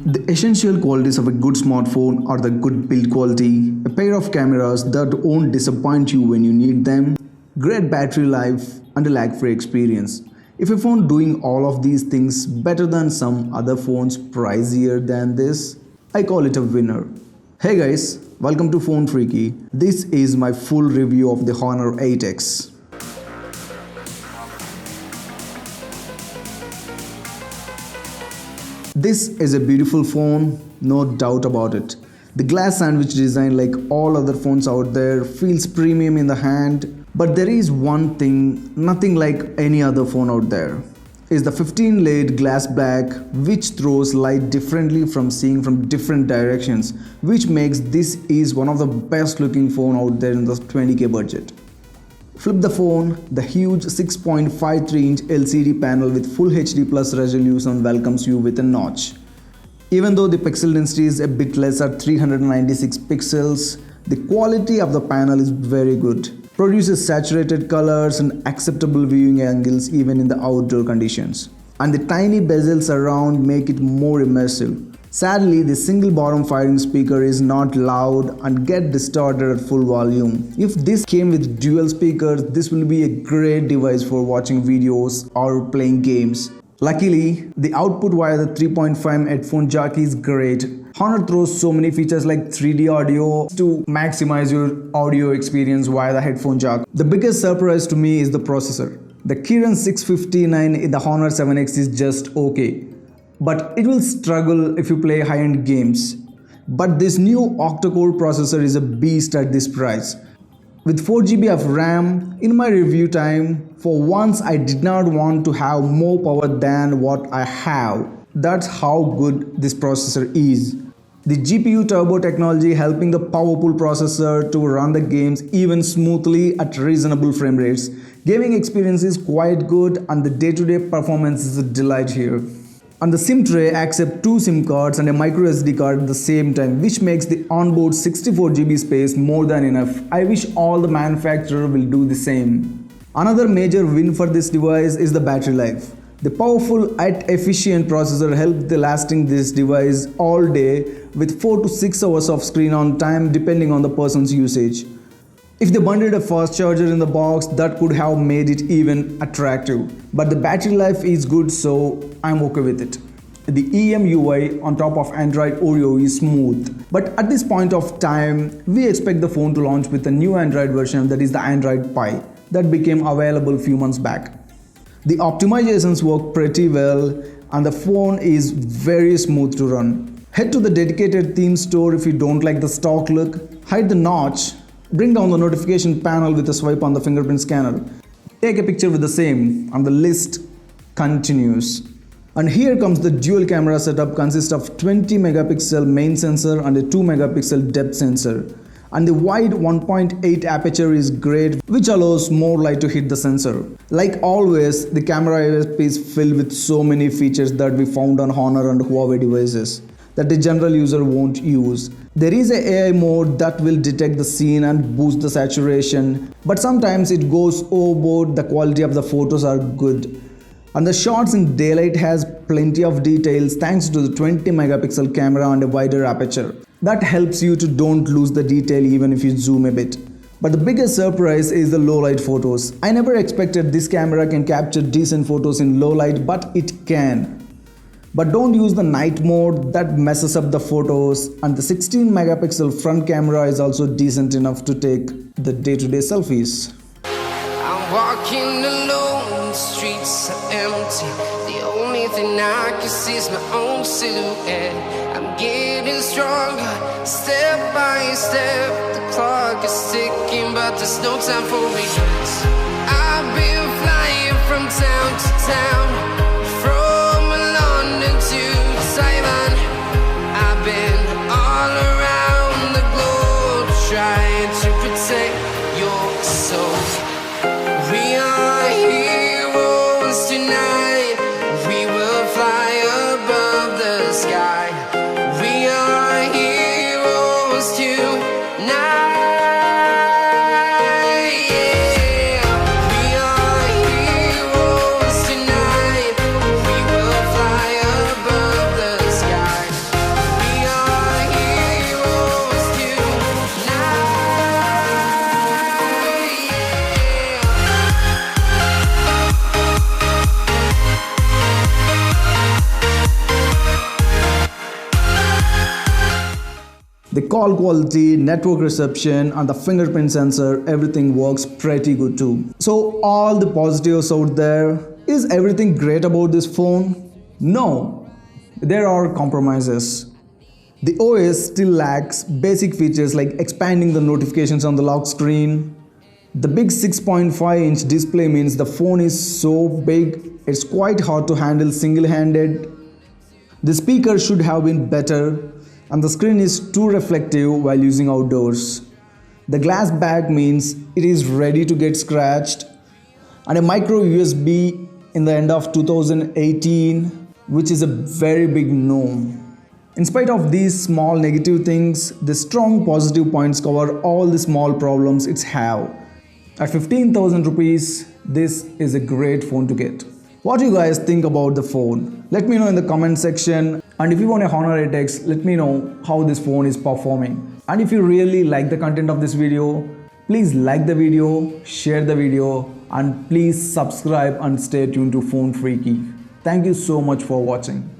The essential qualities of a good smartphone are the good build quality, a pair of cameras that won't disappoint you when you need them, great battery life, and a lag-free experience. If a phone doing all of these things better than some other phones pricier than this, I call it a winner. Hey guys, welcome to Phone Freaky. This is my full review of the Honor 8X. This is a beautiful phone, no doubt about it. The glass sandwich design, like all other phones out there, feels premium in the hand. But there is one thing, nothing like any other phone out there. Is the 15 layered glass black, which throws light differently from seeing from different directions, which makes this is one of the best looking phone out there in the 20k budget. Flip the phone, the huge 6.53-inch LCD panel with Full HD Plus resolution welcomes you with a notch. Even though the pixel density is a bit less at 396 pixels, the quality of the panel is very good. Produces saturated colors and acceptable viewing angles even in the outdoor conditions. And the tiny bezels around make it more immersive. Sadly, the single bottom firing speaker is not loud and get distorted at full volume. If this came with dual speakers, this will be a great device for watching videos or playing games. Luckily, the output via the 3.5 headphone jack is great. Honor throws so many features like 3D audio to maximize your audio experience via the headphone jack. The biggest surprise to me is the processor. The Kirin 659 in the Honor 7X is just okay, but it will struggle if you play high-end games. But this new octa-core processor is a beast at this price. With 4GB of RAM, in my review time, for once I did not want to have more power than what I have. That's how good this processor is. The GPU turbo technology helping the powerful processor to run the games even smoothly at reasonable frame rates. Gaming experience is quite good and the day-to-day performance is a delight here. And the SIM tray accepts 2 SIM cards and a micro SD card at the same time, which makes the onboard 64GB space more than enough. I wish all the manufacturer will do the same. Another major win for this device is the battery life. The powerful yet efficient processor helps the lasting this device all day with 4 to 6 hours of screen on time depending on the person's usage. If they bundled a fast charger in the box, that could have made it even attractive. But the battery life is good, so I'm okay with it. The EMUI on top of Android Oreo is smooth. But at this point of time, we expect the phone to launch with a new Android version, that is the Android Pie, that became available few months back. The optimizations work pretty well and the phone is very smooth to run. Head to the dedicated theme store if you don't like the stock look. Hide the notch. Bring down the notification panel with a swipe on the fingerprint scanner. Take a picture with the same and the list continues. And here comes the dual camera setup, consists of 20 megapixel main sensor and a 2 megapixel depth sensor. And the wide 1.8 aperture is great, which allows more light to hit the sensor. Like always, the camera USP is filled with so many features that we found on Honor and Huawei devices that the general user won't use. There is a AI mode that will detect the scene and boost the saturation, but sometimes it goes overboard. The quality of the photos are good. And the shots in daylight has plenty of details thanks to the 20 megapixel camera and a wider aperture. That helps you to don't lose the detail even if you zoom a bit. But the biggest surprise is the low light photos. I never expected this camera can capture decent photos in low light, but it can. But don't use the night mode, that messes up the photos, and the 16 megapixel front camera is also decent enough to take the day-to-day selfies. I'm walking alone, the streets are empty. The only thing I can see is my own silhouette. I'm getting stronger, step by step. The clock is ticking, but there's no time for regrets. I've been flying from town to town, from London to Taiwan. I've been all around the globe trying to protect your soul. We are heroes tonight. We will fly above the sky. We are heroes tonight. Yeah. We are heroes tonight. call quality, network reception, and the fingerprint sensor, everything works pretty good too. So all the positives out there, is everything great about this phone? No, there are compromises. The OS still lacks basic features like expanding the notifications on the lock screen. The big 6.5-inch display means the phone is so big, it's quite hard to handle single-handed. The speaker should have been better, and the screen is too reflective while using outdoors. The glass back means it is ready to get scratched, and a micro USB in the end of 2018, which is a very big no. In spite of these small negative things, the strong positive points cover all the small problems it's have. At 15,000 rupees, this is a great phone to get. What do you guys think about the phone? Let me know in the comment section, and if you want a Honor 8X, let me know how this phone is performing. And if you really like the content of this video, please like the video, share the video, and please subscribe and stay tuned to Phone Freaky. Thank you so much for watching.